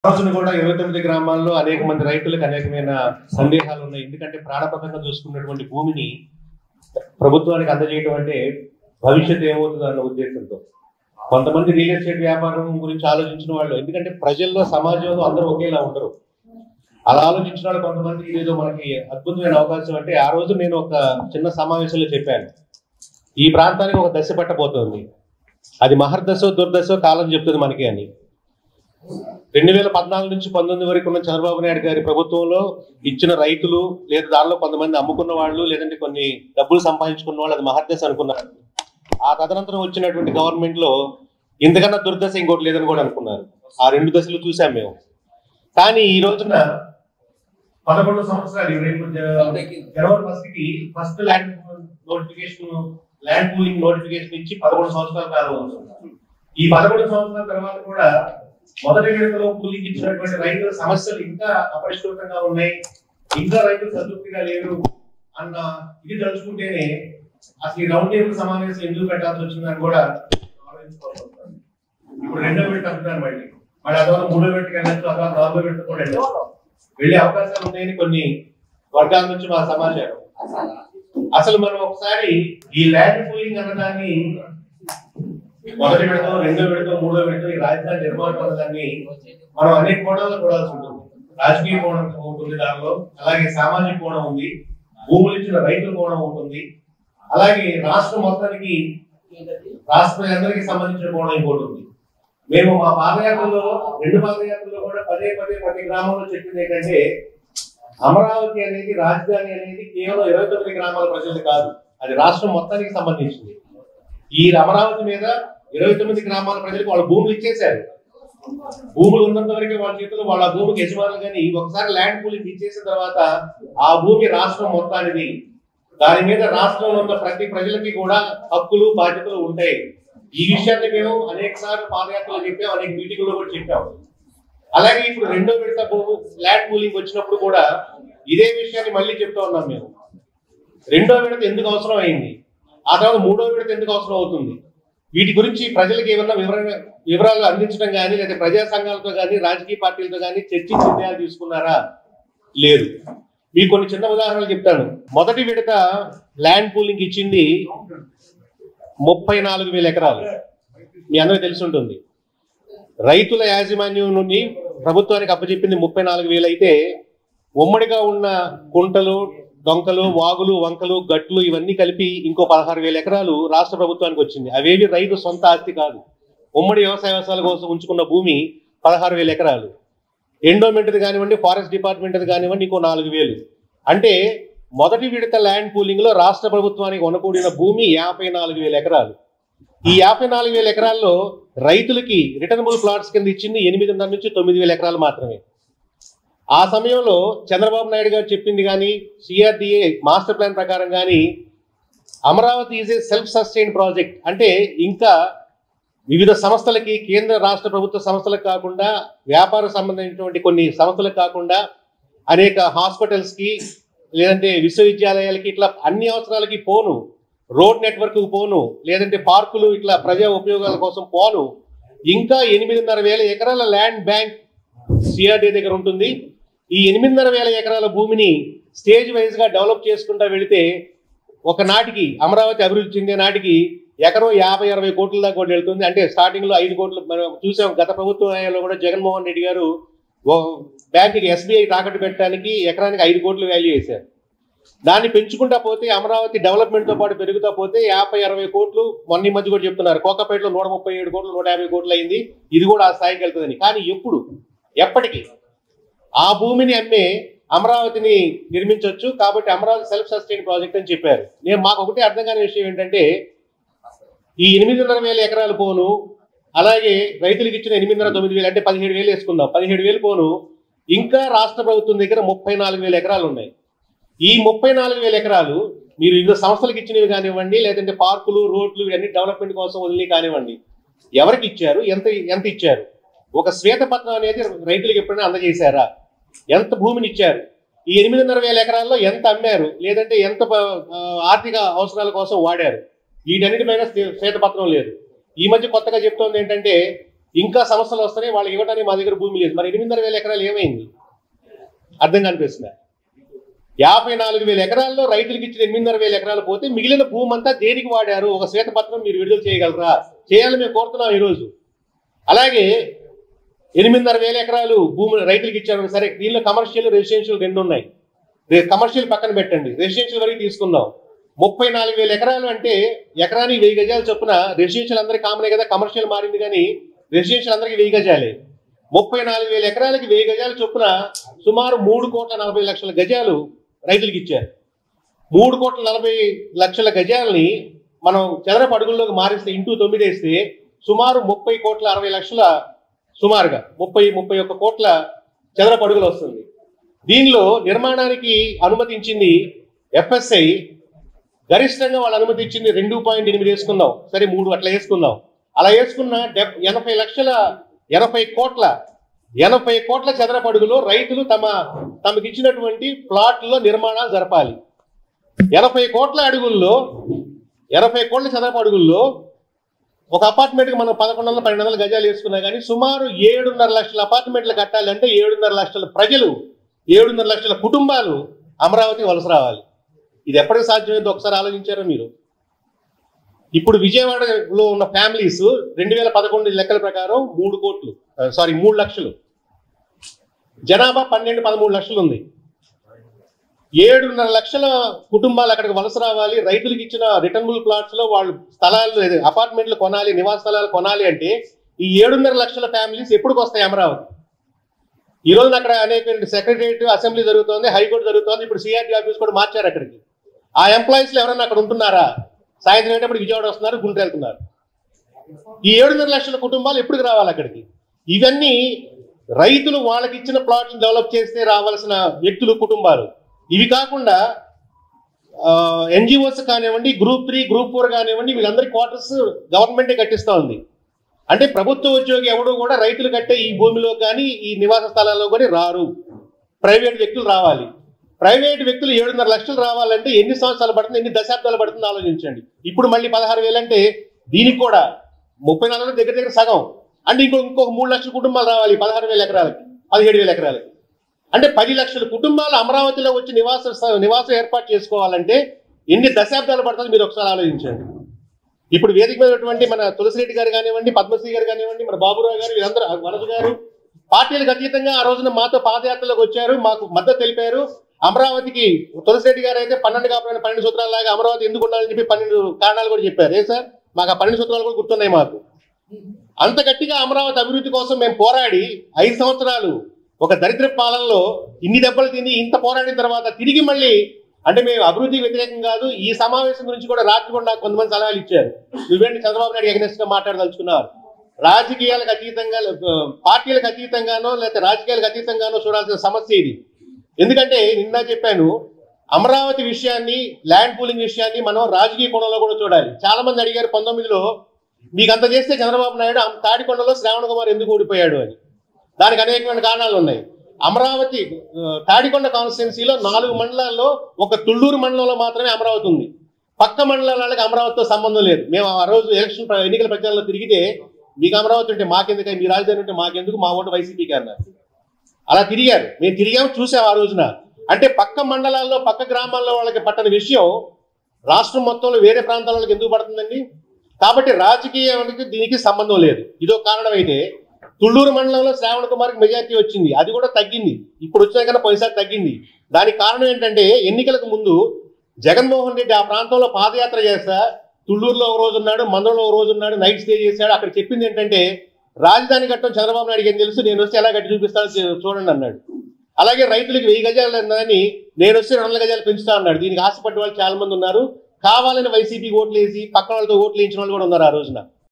రోజున కూడా 29 గ్రామాల్లో అనేక మంది రైతులకు అనేకమైన సందేహాలు ఉన్నాయి. ఎందుకంటే ప్రాణప్రదంగా చూసుకున్నటువంటి భూమిని ప్రభుత్వానికి అందజేయడం అంటే భవిష్యత్తు ఏమవుతుంది అన్న ఉద్దేశంతో కొంతమంది రియల్ ఎస్టేట్ వ్యాపారం గురించి ఆలోచించిన వాళ్ళు, ఎందుకంటే ప్రజల్లో సమాజంలో అందరూ ఒకేలా ఉండరు. అలా ఆలోచించిన వాళ్ళు కొంతమంది ఇదేదో మనకి అద్భుతమైన అవకాశం అంటే, ఆ రోజు నేను ఒక చిన్న సమావేశంలో చెప్పాను, ఈ ప్రాంతానికి ఒక దశ పట్టబోతోంది, అది మహర్దశో దుర్దశో కాలం చెప్తుంది మనకి అని. 2014 నుంచి 19 వరకు ఉన్న చంద్రబాబు నాయుడు గారి ప్రభుత్వంలో ఇచ్చిన రైతులు, లేదా దానిలో కొంతమంది అమ్ముకున్న వాళ్ళు, లేదంటే కొన్ని డబ్బులు సంపాదించుకున్న వాళ్ళు అది మహర్దశ అనుకున్నారు. ఆ తదనంతరం వచ్చినటువంటి గవర్నమెంట్ లో ఇంతకన్నా దుర్దశ ఇంకోటి లేదని కూడా అనుకున్నారు. ఆ 2 దశలు చూసాం మేము. కానీ ఈ రోజున 11 సంవత్సరాలు జనవరి 1కి ఫస్ట్ ల్యాండ్ పూలింగ్ నోటిఫికేషన్ ఇచ్చి 11 సంవత్సరాల కాలం అవుతుంది. ఈ 11 సంవత్సరాల తర్వాత కూడా మొదటి విడతలో పూలింగ్ ఇచ్చినటువంటి రైతుల సమస్యలు ఇంకా అపరిష్కృతంగా ఉన్నాయి, ఇంకా రైతులు సంతృప్తిగా లేరు అన్న ఇది తలుచుకుంటేనే అసలు ఈ రౌండ్ టేబుల్ సమావేశం ఎందుకు పెట్టాల్సి వచ్చిందని కూడా ఆలోచించుకోవాలి. ఇప్పుడు 2వ విడత అంటున్నారు, మళ్ళీ అదొక 3వ విడతకి వెళ్ళచ్చు, అదొక 4వ విడత కూడా వెళ్ళే అవకాశాలు ఉన్నాయని కొన్ని వర్గాల నుంచి మా సమాచారం. అసలు మనం ఒకసారి ఈ ల్యాండ్ పూలింగ్ అన్నదాన్ని మొదటి విడత, 2వ విడత, 3వ విడత ఈ రాజధాని నిర్మాణం అన్నదాన్ని మనం అనేక కోణాల్లో చూడాల్సి ఉంటుంది. రాజకీయ కోణం ఉంటుంది దానిలో, అలాగే సామాజిక కోణం ఉంది, భూములు ఇచ్చిన రైతుల కోణం ఉంటుంది, అలాగే రాష్ట్రం మొత్తానికి రాష్ట్ర ప్రజలందరికీ సంబంధించిన కోణం ఇంకోటి ఉంది. మేము మా పాదయాత్రలో 2 పాదయాత్రలో కూడా పదే ప్రతి గ్రామంలో చెప్పింది ఏంటంటే, అమరావతి అనేది, రాజధాని అనేది కేవలం 29 గ్రామాల ప్రజలు కాదు, అది రాష్ట్రం మొత్తానికి సంబంధించింది. ఈ అమరావతి మీద 29 గ్రామాల ప్రజలకు వాళ్ళ భూములు ఇచ్చేశారు. భూములు ఉన్నంత వరకు వాళ్ళ చేతుల్లో వాళ్ళ భూమికి యజమానులు. కానీ ఒకసారి ల్యాండ్ పూలింగ్ ఇచ్చేసిన తర్వాత ఆ భూమి రాష్ట్రం మొత్తానికి, దాని మీద రాష్ట్రంలో ఉన్న ప్రతి ప్రజలకి కూడా హక్కులు బాధ్యతలు ఉంటాయి. ఈ విషయాన్ని మేము అనేక సార్లు పాదయాత్రలో చెప్పాం, అనేక మీటింగ్లో కూడా చెప్పాం. అలాగే ఇప్పుడు 2వ విడత ల్యాండ్ పూలింగ్ వచ్చినప్పుడు కూడా ఇదే విషయాన్ని మళ్ళీ చెప్తా ఉన్నాం మేము. 2వ విడత ఎందుకు అవసరం అయింది, ఆ తర్వాత 3వ విడత ఎందుకు అవసరం అవుతుంది, వీటి గురించి ప్రజలకు ఏమన్నా వివరాలు అందించడం కానీ, లేదా ప్రజా సంఘాలతో కానీ, రాజకీయ పార్టీలతో కానీ చర్చించి నిర్ణయాలు తీసుకున్నారా? లేదు. మీకు కొన్ని చిన్న ఉదాహరణలు చెప్తాను. మొదటి విడత ల్యాండ్ పూలింగ్ ఇచ్చింది 34,000 ఎకరాలు, మీ అందరికీ తెలిసి ఉంటుంది. రైతుల యాజమాన్యం నుండి ప్రభుత్వానికి అప్పచెప్పింది 34,000 అయితే, ఉమ్మడిగా ఉన్న కుంటలు, డొంకలు, వాగులు, వంకలు, గట్లు ఇవన్నీ కలిపి ఇంకో 16,000 ఎకరాలు రాష్ట్ర ప్రభుత్వానికి వచ్చింది. అవేవి రైతు సొంత ఆస్తి కాదు, ఉమ్మడి వ్యవసాయాల కోసం ఉంచుకున్న భూమి 16,000 ఎకరాలు. ఎండోమెంట్ది కానివ్వండి, ఫారెస్ట్ డిపార్ట్మెంట్ది కానివ్వండి, ఇంకో 4,000. అంటే మొదటి విడత ల్యాండ్ పూలింగ్ లో రాష్ట్ర ప్రభుత్వానికి కొనకూడిన భూమి 54,000 ఎకరాలు. ఈ 54,000 ఎకరాల్లో రైతులకి రిటర్నబుల్ ప్లాట్స్ కింద ఇచ్చింది 8,500 నుంచి 9,000 ఎకరాలు మాత్రమే. ఆ సమయంలో చంద్రబాబు నాయుడు గారు చెప్పింది కానీ, సిఆర్డిఏ మాస్టర్ ప్లాన్ ప్రకారం కానీ, Amaravati is a self sustain project. అంటే ఇంకా వివిధ సంస్థలకి, కేంద్ర రాష్ట్ర ప్రభుత్వ సంస్థలకు కాకుండా, వ్యాపార సంబంధించినటువంటి కొన్ని సంస్థలకు కాకుండా, అనేక హాస్పిటల్స్కి, లేదంటే విశ్వవిద్యాలయాలకి, ఇట్లా అన్ని అవసరాలకి పోను, రోడ్ నెట్వర్క్ పోను, లేదంటే పార్కులు, ఇట్లా ప్రజా ఉపయోగాల కోసం పోను, ఇంకా 8,500 ఎకరాల ల్యాండ్ బ్యాంక్ సిఆర్డీ దగ్గర ఉంటుంది. ఈ 8,500 ఎకరాల భూమిని స్టేజ్ వైజ్ గా డెవలప్ చేసుకుంటూ వెళితే ఒకనాటికి అమరావతి అభివృద్ధి చెందే నాటికి ఎకరం 50-60 కోట్ల దాకా కూడా వెళ్తుంది. అంటే స్టార్టింగ్ లో 5 కోట్లు మనం చూసాం. గత ప్రభుత్వంలో కూడా జగన్మోహన్ రెడ్డి గారు బ్యాంకుకి, ఎస్బీఐ తాకట్టు పెట్టడానికి ఎకరానికి 5 కోట్లు వాల్యూ చేశారు. దాన్ని పెంచుకుంటా పోతే అమరావతి డెవలప్మెంట్ తో పాటు పెరుగుతా పోతే 50-60 కోట్లు, మొన్న మధ్య కూడా చెప్తున్నారు కోకాపేటలో 137 కోట్లు, 150 కోట్లు అయింది. ఇది కూడా ఆ స్థాయికి వెళ్తుందని. కానీ ఎప్పటికీ ఆ భూమిని అమ్మే అమరావతిని నిర్మించవచ్చు. కాబట్టి అమరావతి సెల్ఫ్ సస్టైన్ ప్రాజెక్ట్ అని చెప్పారు. మాకు ఒకటే అర్థం కాని విషయం ఏంటంటే, ఈ 8,500 ఎకరాలు పోను, అలాగే రైతులకు ఇచ్చిన 8,900 అంటే 17,000 వేసుకుందాం, 17,000 పోను, ఇంకా రాష్ట్ర ప్రభుత్వం దగ్గర 34,000 ఎకరాలు ఉన్నాయి. ఈ 34,000 ఎకరాలు మీరు వివిధ సంస్థలకు ఇచ్చినవి కానివ్వండి, లేదంటే పార్కులు, రోడ్లు ఇవన్నీ డెవలప్మెంట్ కోసం వదిలి కానివ్వండి, ఎవరికి ఇచ్చారు, ఎంత ఇచ్చారు? ఒక శ్వేతపత్రం అనేది రైతులకు ఎప్పుడైనా అందజేశారా? ఎంత భూమిని ఇచ్చారు? ఈ 8,500 ఎకరాల్లో ఎంత అమ్మారు, లేదంటే ఎంత ఆర్థిక అవసరాల కోసం వాడారు? వీటన్నిటిపైన శ్వేతపత్రం లేదు. ఈ మధ్య కొత్తగా చెప్తోంది ఏంటంటే, ఇంకా సమస్యలు వస్తున్నాయి, వాళ్ళకి ఇవ్వడానికి మా దగ్గర భూమి లేదు. మరి 8,500 ఎకరాలు ఏమైంది అర్థం కనిపిస్తుంది. 54,000 ఎకరాల్లో రైతులకు ఇచ్చిన 8,500 ఎకరాలు పోతే మిగిలిన భూమి అంతా దేనికి వాడారు? ఒక శ్వేతపత్రం మీరు విడుదల చేయగలరా? చేయాలని మేము కోరుతున్నాం ఈరోజు. అలాగే 8,500 ఎకరాలు భూమి రైతులకు ఇచ్చారు, సరే దీనిలో కమర్షియల్ రెసిడెన్షియల్ రెండు ఉన్నాయి. కమర్షియల్ పక్కన పెట్టండి, రెసిడెన్షియల్ వరకు తీసుకుందాం. 34,000 ఎకరాలు అంటే ఎకరానికి 1000 గజాలు చొప్పున. రెసిడెన్షియల్ అందరికీ కామనే కదా, కమర్షియల్ మారింది కానీ రెసిడెన్షియల్ అందరికీ 1000 గజాలే. 34,000 ఎకరాలకి 1000 గజాలు చొప్పున సుమారు 3,40,00,000 గజాలు రైతులకు ఇచ్చారు. 3,40,00,000 గజాలని మనం చదరపు అడుగుల్లోకి మారిస్తే ఇంటూ 9 వేస్తే సుమారు 30,60,00,000, సుమారుగా 31 కోట్ల చదరపు అడుగులు వస్తుంది. దీనిలో నిర్మాణానికి అనుమతించింది FSI గరిష్టంగా వాళ్ళు అనుమతించింది 2.8 వేసుకుందాం, సరే 3 అట్లా వేసుకుందాం. అలా వేసుకున్న 80 కోట్ల చదరపు అడుగులో రైతులు తమకి ఇచ్చినటువంటి ప్లాట్లలో నిర్మాణాలు జరపాలి. 80 కోట్ల చదరపు అడుగుల్లో ఒక అపార్ట్మెంట్కి మనం 1100-1200 గజాలు వేసుకున్నా కానీ సుమారు 7.5 లక్షల అపార్ట్మెంట్లు కట్టాలంటే 7.5 లక్షల ప్రజలు, 7.5 లక్షల కుటుంబాలు అమరావతి వలస రావాలి. ఇది ఎప్పటికి సాధ్యమైందో ఒకసారి ఆలోచించారా మీరు? ఇప్పుడు విజయవాడలో ఉన్న ఫ్యామిలీస్ 2011 లెక్కల ప్రకారం 3 లక్షలు, జనాభా 12-13 లక్షలు ఉంది. 7.5 లక్షల కుటుంబాలు అక్కడికి వలస రావాలి. రైతులకు ఇచ్చిన రిటర్నబుల్ ప్లాట్స్ లో వాళ్ళు స్థలాలు, అపార్ట్మెంట్లు కొనాలి, నివాస స్థలాలు కొనాలి అంటే ఈ 7.5 లక్షల ఫ్యామిలీస్ ఎప్పుడుకి వస్తాయి అమరావతి? ఈ రోజున అక్కడ అనేక సెక్రటరియట్, అసెంబ్లీ జరుగుతోంది, హైకోర్టు జరుగుతోంది, ఇప్పుడు CRT ఆఫీస్ కూడా మార్చారు అక్కడికి. ఆ ఎంప్లాయీస్ లో ఎవరైనా అక్కడ ఉంటున్నారా? సాయంత్రం అయ్యేటప్పుడు విజయవాడ వస్తున్నారు, గుంటూరు వెళ్తున్నారు. ఈ 7.5 లక్షల కుటుంబాలు ఎప్పటికి రావాలి అక్కడికి? ఇవన్నీ రైతులు వాళ్ళకి ఇచ్చిన ప్లాట్స్ డెవలప్ చేస్తే రావాల్సిన వ్యక్తులు, కుటుంబాలు. ఇవి కాకుండా NGOs కానివ్వండి, Group 3, Group 4 కానివ్వండి, వీళ్ళందరి క్వార్టర్స్ గవర్నమెంటే కట్టిస్తూ ఉంది. అంటే ప్రభుత్వ ఉద్యోగి ఎవడు కూడా రైతులు కట్టే ఈ భూమిలో కానీ ఈ నివాస స్థలాల్లో కానీ రారు, ప్రైవేట్ వ్యక్తులు రావాలి. ప్రైవేట్ వ్యక్తులు 7.5 లక్షలు రావాలంటే ఎన్ని సంవత్సరాలు పడుతుంది, ఎన్ని దశాబ్దాలు పడుతుంది ఆలోచించండి. ఇప్పుడు మళ్ళీ 16,000 అంటే దీనికి కూడా 34 దగ్గర సగం. అంటే ఇంకొక 3 లక్షల కుటుంబాలు రావాలి 16,000 ఎకరాలకి, 17,000 ఎకరాలకి. అంటే 10 లక్షల కుటుంబాలు అమరావతిలో వచ్చి నివాసం ఏర్పాటు చేసుకోవాలంటే ఎన్ని దశాబ్దాలు పడుతుంది మీరు ఒకసారి ఆలోచించండి. ఇప్పుడు వేదిక మీద ఉన్నటువంటి మన తులసిరెడ్డి గారు కానివ్వండి, పద్మశ్రీ గారు కానివ్వండి, మన బాబురావు గారు, వీళ్ళందరూ, వనజ గారు పార్టీలకు అతీతంగా ఆ రోజున మాతో పాదయాత్రలోకి వచ్చారు, మాకు మద్దతు తెలిపారు. అమరావతికి తులసిరెడ్డి గారు అయితే 12 సూత్రాల లాగా అమరావతి ఎందుకు ఉండాలని చెప్పి 12 కారణాలు కూడా చెప్పారు. సార్ మాకు ఆ 12 సూత్రాలు కూడా గుర్తున్నాయి మాకు. అంత గట్టిగా అమరావతి అభివృద్ధి కోసం మేము పోరాడి 5 సంవత్సరాలు ఒక దరిద్ర పాలనలో ఇన్ని దెబ్బలు తిని ఇంత పోరాడిన తర్వాత తిరిగి మళ్ళీ, అంటే మేము అభివృద్ధి వ్యతిరేకం కాదు, ఈ సమావేశం గురించి కూడా రాత్రి కూడా నాకు కొంతమంది సలహాలు ఇచ్చారు. నువ్వేంటి చంద్రబాబు నాయుడు ఎగనెస్ట్ గా మాట్లాడదలుచుకున్నారు? రాజకీయాలకు అతీతంగా, పార్టీలకు అతీతంగానో లేకపోతే రాజకీయాలకు అతీతంగానో చూడాల్సిన సమస్య ఇది. ఎందుకంటే నిన్న చెప్పాను, అమరావతి విషయాన్ని, ల్యాండ్ పూలింగ్ విషయాన్ని మనం రాజకీయ కోణంలో కూడా చూడాలి. చాలా మంది అడిగారు 19లో మీకు అంత చేస్తే చంద్రబాబు నాయుడు తాడికొండలో శ్రావణ్ కుమార్ ఎందుకు ఓడిపోయాడు అని. దానికి అనేకమైన కారణాలు ఉన్నాయి. అమరావతి తాడికొండ కాన్స్టిట్యున్సీలో 4 మండలాల్లో ఒక తుళ్ళూరు మండలంలో మాత్రమే అమరావతి ఉంది. పక్క మండలాలకు అమరావతితో సంబంధం లేదు. మేము ఆ రోజు ఎన్నికల ప్రచారంలో తిరిగితే మీకు అమరావతి ఉంటే మాకెందుకు, మీ రాజధాని ఉంటే మాకెందుకు, మా ఓటు వైసీపీకి అన్నారు. అలా తిరిగారు, మేము తిరిగాము, చూసాం ఆ రోజున. అంటే పక్క మండలాల్లో, పక్క గ్రామాల్లో వాళ్ళకి పట్టని విషయం రాష్ట్రం మొత్తంలో వేరే ప్రాంతాల వాళ్ళకి ఎందుకు పడుతుందండి? కాబట్టి రాజకీయానికి దీనికి సంబంధం లేదు. ఇదో కారణం అయితే తుళ్ళూరు మండలంలో శ్రావణ్ కుమార్కి మెజార్టీ వచ్చింది, అది కూడా తగ్గింది. ఇప్పుడు వచ్చిన కన్నా పోయినసారి తగ్గింది. దానికి కారణం ఏంటంటే ఎన్నికలకు ముందు జగన్మోహన్ రెడ్డి ఆ ప్రాంతంలో పాదయాత్ర చేస్తా తుళ్ళూరులో ఒక రోజు ఉన్నాడు, మందరంలో ఒక రోజు ఉన్నాడు, నైట్ స్టే చేశాడు. అక్కడ చెప్పింది ఏంటంటే రాజధాని కట్టడం చంద్రబాబు నాయుడుకి ఏం తెలుసు, నేను వస్తే ఎలా కట్టి చూపిస్తాను చూడండి అన్నాడు. అలాగే రైతులకు 1000 గజాలు అన్నదని నేను వస్తే 200 గజాలు పెంచుతా అన్నాడు. దీనికి ఆశపడ్డ వాళ్ళు చాలా మంది ఉన్నారు. కావాలని వైసీపీకి ఓట్లు వేసి పక్కన వాళ్ళతో ఓట్లు వేయించిన వాళ్ళు కూడా ఉన్నారు ఆ రోజున.